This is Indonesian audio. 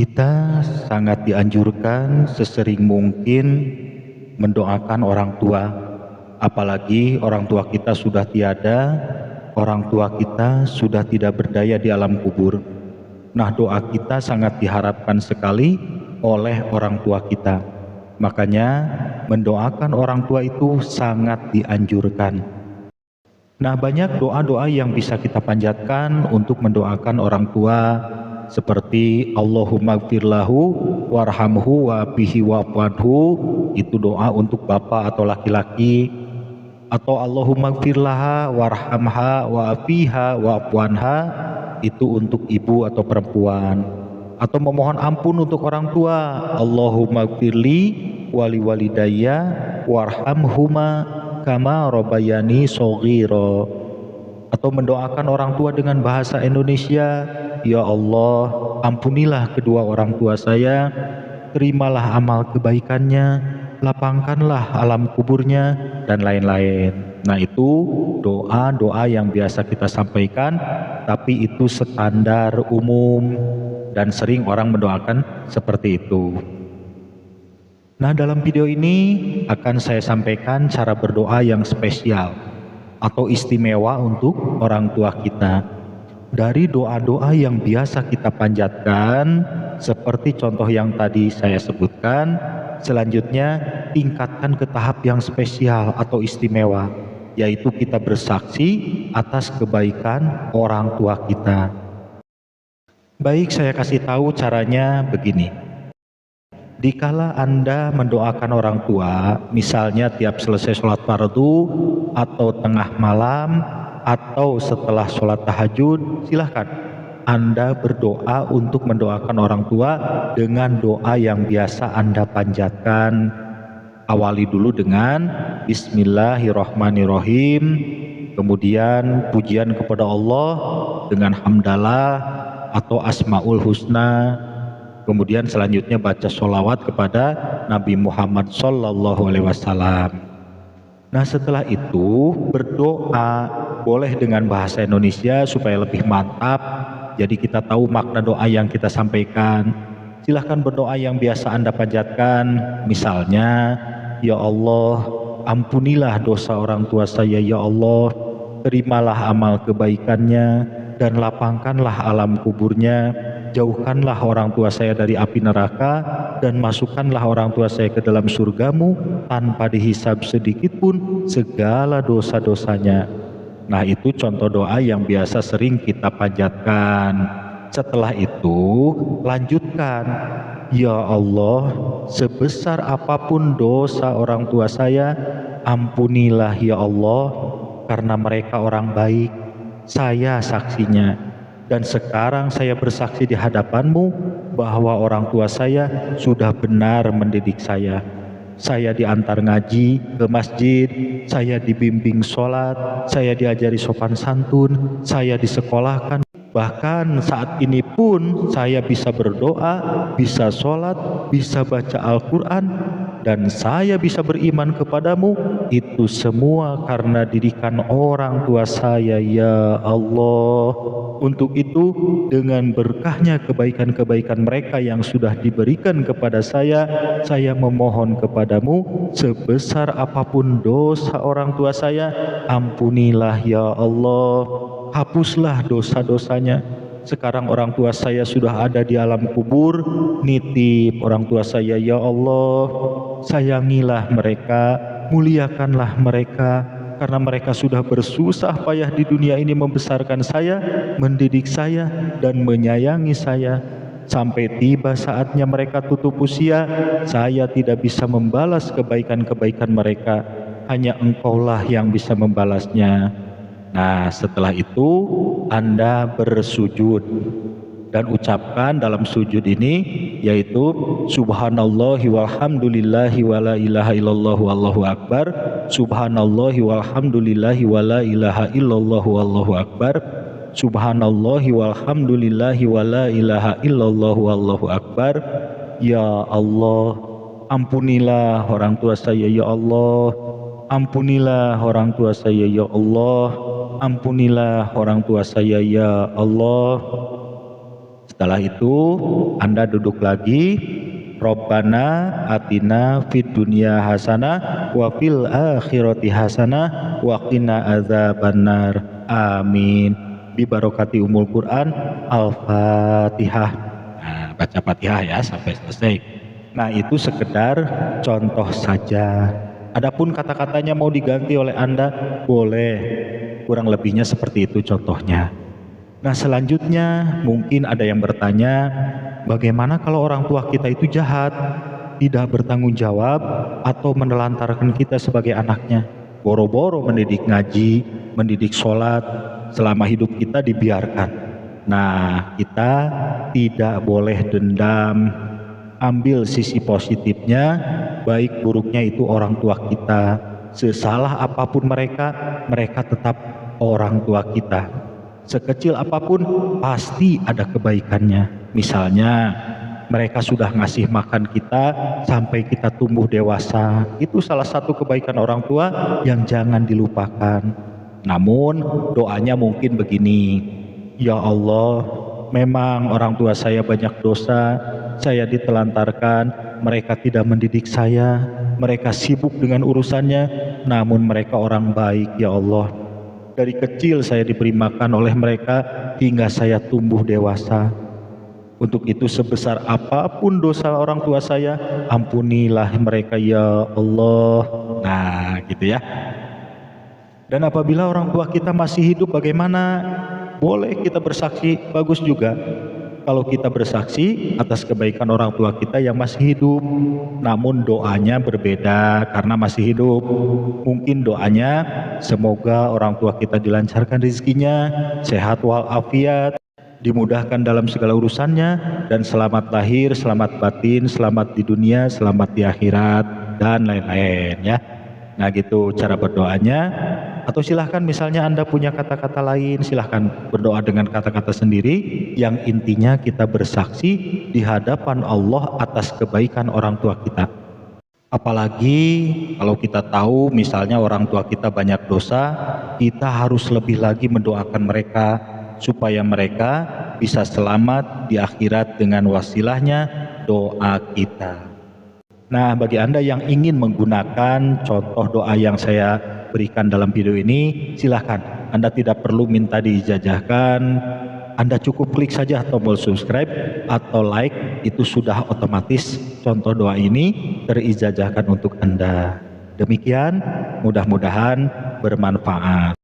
Kita sangat dianjurkan sesering mungkin mendoakan orang tua, apalagi orang tua kita sudah tiada, orang tua kita sudah tidak berdaya di alam kubur. Nah, doa kita sangat diharapkan sekali oleh orang tua kita. Makanya mendoakan orang tua itu sangat dianjurkan. Nah, banyak doa-doa yang bisa kita panjatkan untuk mendoakan orang tua, seperti Allahumma gfirlahu warhamhu wa bihi wa'fuanhu, itu doa untuk bapak atau laki-laki. Atau Allahumma gfirlaha warhamha wa afiha wa'fuanha, itu untuk ibu atau perempuan. Atau memohon ampun untuk orang tua, Allahumma gfirli wali walidayya warhamhuma kama robayani shoghiro. Atau mendoakan orang tua dengan bahasa Indonesia, ya Allah, ampunilah kedua orang tua saya, terimalah amal kebaikannya, lapangkanlah alam kuburnya, dan lain-lain. Nah, itu doa-doa yang biasa kita sampaikan, tapi itu standar umum dan sering orang mendoakan seperti itu. Nah, dalam video ini akan saya sampaikan cara berdoa yang spesial atau istimewa untuk orang tua kita. Dari doa-doa yang biasa kita panjatkan, seperti contoh yang tadi saya sebutkan, selanjutnya tingkatkan ke tahap yang spesial atau istimewa, yaitu kita bersaksi atas kebaikan orang tua kita. Baik, saya kasih tahu caranya begini. Dikala Anda mendoakan orang tua, misalnya tiap selesai sholat fardu, atau tengah malam, atau setelah sholat tahajud, silahkan Anda berdoa untuk mendoakan orang tua dengan doa yang biasa Anda panjatkan. Awali dulu dengan Bismillahirrahmanirrahim, kemudian pujian kepada Allah dengan hamdalah atau Asmaul Husna. Kemudian selanjutnya baca sholawat kepada Nabi Muhammad SAW. Nah, setelah itu berdoa boleh dengan bahasa Indonesia supaya lebih mantap, jadi kita tahu makna doa yang kita sampaikan. Silahkan berdoa yang biasa Anda panjatkan, misalnya, ya Allah, ampunilah dosa orang tua saya, ya Allah, terimalah amal kebaikannya, dan lapangkanlah alam kuburnya, jauhkanlah orang tua saya dari api neraka, dan masukkanlah orang tua saya ke dalam surgamu tanpa dihisab sedikit pun segala dosa-dosanya. Nah, itu contoh doa yang biasa sering kita panjatkan. Setelah itu lanjutkan, ya Allah, sebesar apapun dosa orang tua saya, ampunilah ya Allah, karena mereka orang baik, saya saksinya. Dan sekarang saya bersaksi di hadapanmu bahwa orang tua saya sudah benar mendidik saya. Saya diantar ngaji ke masjid, saya dibimbing sholat, saya diajari sopan santun, saya disekolahkan. Bahkan saat ini pun saya bisa berdoa, bisa sholat, bisa baca Al-Quran, dan saya bisa beriman kepadamu. Itu semua karena didikan orang tua saya, ya Allah. Untuk itu, dengan berkahnya kebaikan-kebaikan mereka yang sudah diberikan kepada saya memohon kepadamu, sebesar apapun dosa orang tua saya, ampunilah ya Allah, hapuslah dosa-dosanya. Sekarang orang tua saya sudah ada di alam kubur, nitip orang tua saya, ya Allah, sayangilah mereka, muliakanlah mereka, karena mereka sudah bersusah payah di dunia ini membesarkan saya, mendidik saya, dan menyayangi saya. Sampai tiba saatnya mereka tutup usia, saya tidak bisa membalas kebaikan-kebaikan mereka, hanya Engkaulah yang bisa membalasnya. Nah, setelah itu Anda bersujud dan ucapkan dalam sujud ini, yaitu subhanallahi walhamdulillahi wala ilaha illallah wallahu akbar, subhanallahi walhamdulillahi wala ilaha illallah wallahu akbar, subhanallahi walhamdulillahi wala ilaha illallah wallahu akbar. Ya Allah, ampunilah orang tua saya, ya Allah, ampunilah orang tua saya, ya Allah, ampunilah orang tua saya, ya Allah. Setelah itu Anda duduk lagi, Rabbana atina fid dunya hasanah wa fil akhirati hasanah wa qina adzabannar. Amin. Bi barokati umul Quran. Al-Fatihah. Nah, baca Fatihah ya sampai selesai. Nah, itu sekedar contoh saja. Adapun kata-katanya mau diganti oleh Anda, boleh. Kurang lebihnya seperti itu contohnya. Nah, selanjutnya mungkin ada yang bertanya, bagaimana kalau orang tua kita itu jahat, tidak bertanggung jawab, atau menelantarkan kita sebagai anaknya? Boro-boro mendidik ngaji, mendidik sholat, selama hidup kita dibiarkan. Nah, kita tidak boleh dendam. Ambil sisi positifnya, baik buruknya itu orang tua kita. Sesalah apapun mereka, mereka tetap orang tua kita. Sekecil apapun pasti ada kebaikannya. Misalnya mereka sudah ngasih makan kita sampai kita tumbuh dewasa. Itu salah satu kebaikan orang tua yang jangan dilupakan. Namun doanya mungkin begini, ya Allah, memang orang tua saya banyak dosa, saya ditelantarkan, mereka tidak mendidik saya, mereka sibuk dengan urusannya, namun mereka orang baik ya Allah. Dari kecil saya diberi makan oleh mereka hingga saya tumbuh dewasa. Untuk itu sebesar apapun dosa orang tua saya, ampunilah mereka ya Allah. Nah gitu ya. Dan apabila orang tua kita masih hidup bagaimana? Boleh kita bersaksi, bagus juga. Kalau kita bersaksi atas kebaikan orang tua kita yang masih hidup, namun doanya berbeda karena masih hidup. Mungkin doanya semoga orang tua kita dilancarkan rezekinya, sehat walafiat, dimudahkan dalam segala urusannya, dan selamat lahir, selamat batin, selamat di dunia, selamat di akhirat, dan lain-lain ya. Nah gitu cara berdoanya. Atau silahkan misalnya Anda punya kata-kata lain, silahkan berdoa dengan kata-kata sendiri yang intinya kita bersaksi di hadapan Allah atas kebaikan orang tua kita. Apalagi kalau kita tahu misalnya orang tua kita banyak dosa, kita harus lebih lagi mendoakan mereka supaya mereka bisa selamat di akhirat dengan wasilahnya doa kita. Nah, bagi Anda yang ingin menggunakan contoh doa yang saya berikan dalam video ini, silahkan. Anda tidak perlu minta diijazahkan, Anda cukup klik saja tombol subscribe atau like, itu sudah otomatis contoh doa ini terijazahkan untuk Anda. Demikian, mudah-mudahan bermanfaat.